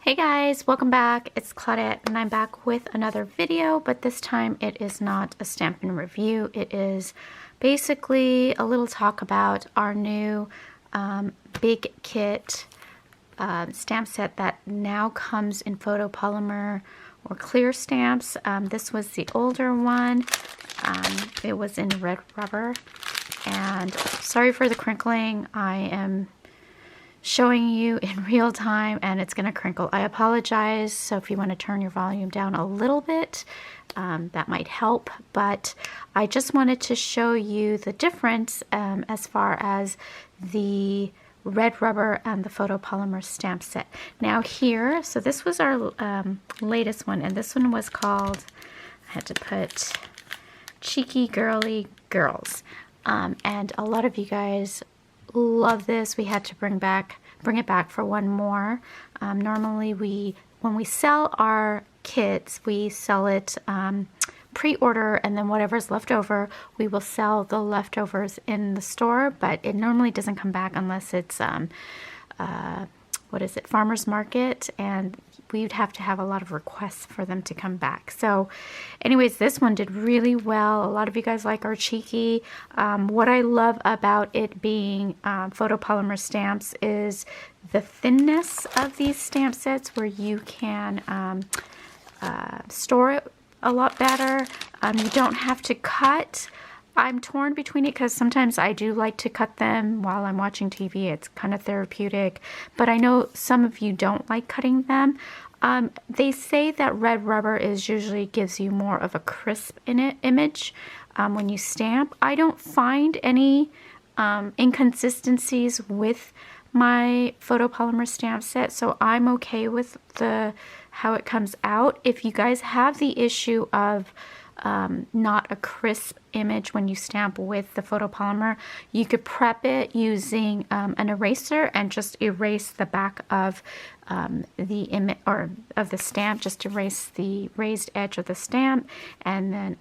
Hey guys, welcome back. It's Claudette and I'm back with another video, but this time it is not a Stampin' review. It is basically a little talk about our new big kit stamp set that now comes in photopolymer or clear stamps. This was the older one. It was in red rubber, and sorry for the crinkling. I am showing you in real time and it's gonna crinkle. I apologize. So if you want to turn your volume down a little bit, that might help, but I just wanted to show you the difference as far as the red rubber and the photopolymer stamp set. Now here, so this was our latest one, and this one was called, I had to put Cheeky Girly Girls, and a lot of you guys love this. We had to bring it back for one more. Normally when we sell our kits, we sell it pre-order, and then whatever's left over, we will sell the leftovers in the store, but it normally doesn't come back unless it's what is it, farmer's market, and we'd have to have a lot of requests for them to come back. So anyways, this one did really well. A lot of you guys like our Cheeky. What I love about it being photopolymer stamps is the thinness of these stamp sets, where you can store it a lot better. You don't have to cut. I'm torn between it because sometimes I do like to cut them while I'm watching TV. It's kind of therapeutic, but I know some of you don't like cutting them. They say that red rubber usually gives you more of a crisp image when you stamp. I don't find any inconsistencies with my photopolymer stamp set, so I'm okay with how it comes out. If you guys have the issue of not a crisp image when you stamp with the photopolymer, you could prep it using an eraser and just erase the back of the image or of the stamp, just erase the raised edge of the stamp, and then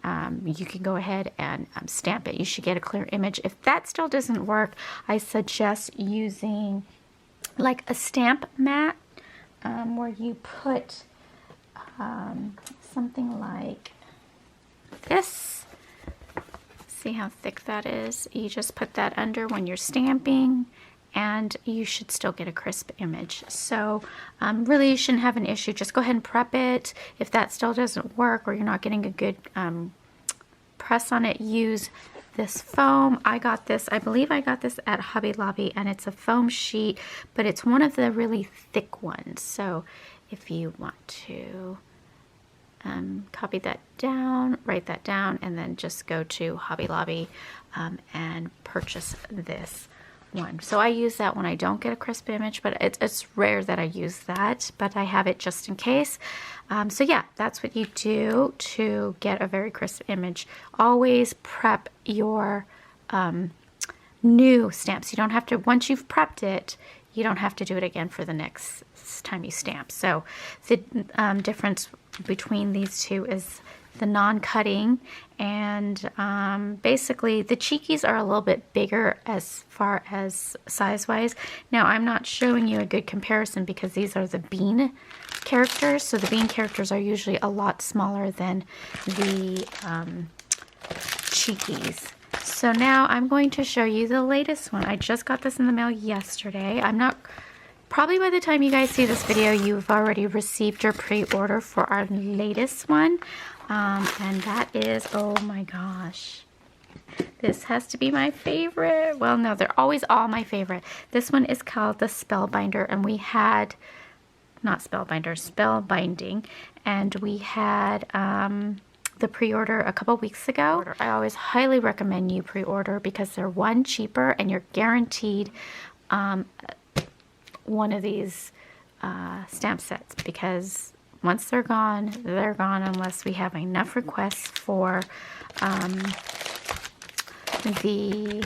you can go ahead and stamp it. You should get a clear image. If that still doesn't work, I suggest using like a stamp mat, where you put something like this. See how thick that is? You just put that under when you're stamping, and you should still get a crisp image. So really you shouldn't have an issue. Just go ahead and prep it. If that still doesn't work, or you're not getting a good press on it, use this foam. I believe I got this at Hobby Lobby, and it's a foam sheet, but it's one of the really thick ones. So if you want to copy that down, write that down, and then just go to Hobby Lobby and purchase this one. So I use that when I don't get a crisp image, but it's rare that I use that, but I have it just in case. So yeah, that's what you do to get a very crisp image. Always prep your new stamps. You don't have to, once you've prepped it, you don't have to do it again for the next time you stamp. So the difference between these two is the non-cutting, and basically the Cheekies are a little bit bigger as far as size-wise. Now I'm not showing you a good comparison because these are the bean characters, so the bean characters are usually a lot smaller than the Cheekies. So now I'm going to show you the latest one. I just got this in the mail yesterday. Probably by the time you guys see this video, you've already received your pre-order for our latest one. And that is, oh my gosh, this has to be my favorite. Well, no, they're always all my favorite. This one is called the Spellbinder, and we had, not Spellbinder, Spellbinding, and we had the pre-order a couple weeks ago. I always highly recommend you pre-order because they're one, cheaper, and you're guaranteed one of these stamp sets, because once they're gone unless we have enough requests for the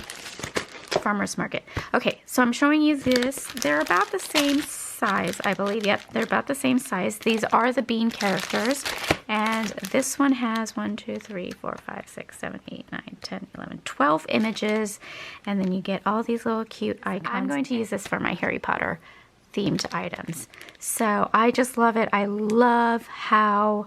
farmer's market. Okay, so I'm showing you this. They're about the same size, I believe. Yep, they're about the same size. These are the bean characters, and this one has 1, 2, 3, 4, 5, 6, 7, 8, 9, 10, 11, 12 images, and then you get all these little cute icons. I'm going to use this for my Harry Potter themed items. So I just love it. I love how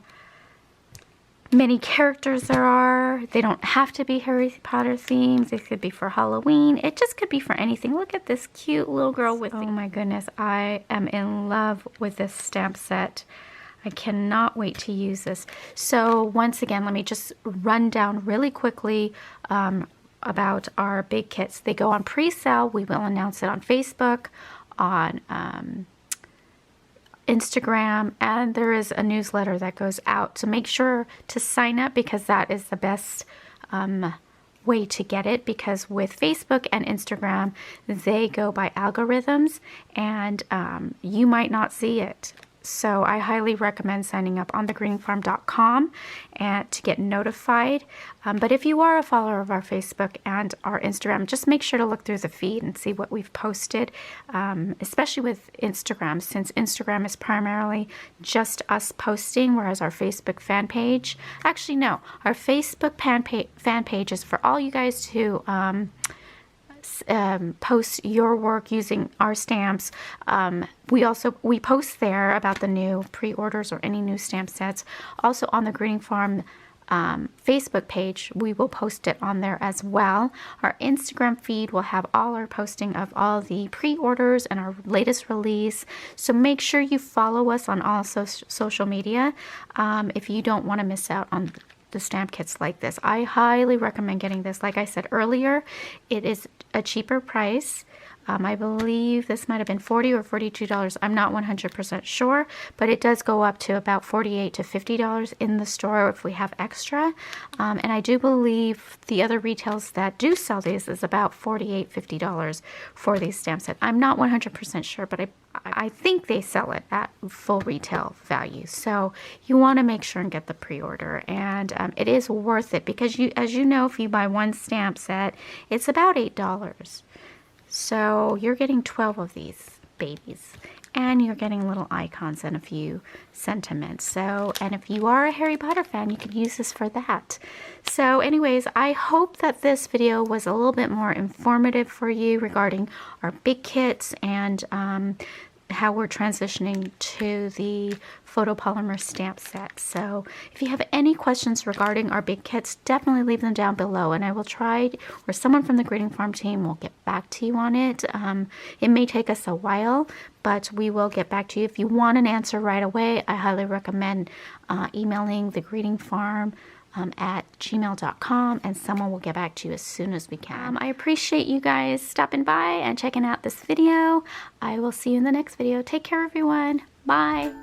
many characters there are. They don't have to be Harry Potter themes. It could be for Halloween. It just could be for anything. Look at this cute little girl with, oh my goodness, I am in love with this stamp set. I cannot wait to use this. So once again, let me just run down really quickly about our big kits. They go on pre-sale. We will announce it on Facebook, on Instagram, and there is a newsletter that goes out. So make sure to sign up, because that is the best way to get it, because with Facebook and Instagram, they go by algorithms, and you might not see it. So I highly recommend signing up on thegreetingfarm.com and to get notified. But if you are a follower of our Facebook and our Instagram, just make sure to look through the feed and see what we've posted, especially with Instagram, since Instagram is primarily just us posting, whereas our Facebook fan page, actually no, our Facebook fan page is for all you guys who post your work using our stamps. We post there about the new pre-orders or any new stamp sets. Also on the Greeting Farm Facebook page, we will post it on there as well. Our Instagram feed will have all our posting of all the pre-orders and our latest release. So make sure you follow us on all social media if you don't want to miss out on the stamp kits like this. I highly recommend getting this. Like I said earlier, it is a cheaper price. I believe this might have been $40 or $42. I'm not 100% sure, but it does go up to about $48 to $50 in the store if we have extra. And I do believe the other retails that do sell these is about $48, $50 for these stamp sets. I'm not 100% sure, but I think they sell it at full retail value. So you want to make sure and get the pre-order, and it is worth it, because as you know, if you buy one stamp set, it's about $8. So you're getting 12 of these babies, and you're getting little icons and a few sentiments. So, and if you are a Harry Potter fan, you can use this for that. So anyways, I hope that this video was a little bit more informative for you regarding our big kits and how we're transitioning to the photopolymer stamp set. So if you have any questions regarding our big kits, definitely leave them down below, and I will try, or someone from the Greeting Farm team will get back to you on it. It may take us a while, but we will get back to you. If you want an answer right away, I highly recommend emailing the Greeting Farm at gmail.com, and someone will get back to you as soon as we can. I appreciate you guys stopping by and checking out this video. I will see you in the next video. Take care, everyone. Bye.